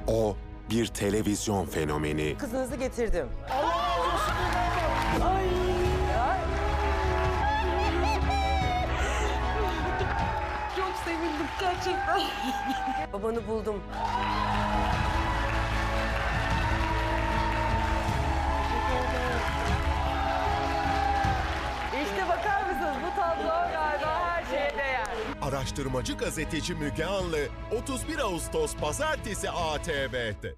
O bir televizyon fenomeni. Kızınızı getirdim. Çok sevindim gerçekten. Babanı buldum. İşte bakar mısınız bu tablo galiba her şeye değer. Araştırmacı gazeteci Müge Anlı 31 Ağustos Pazartesi ATV'de.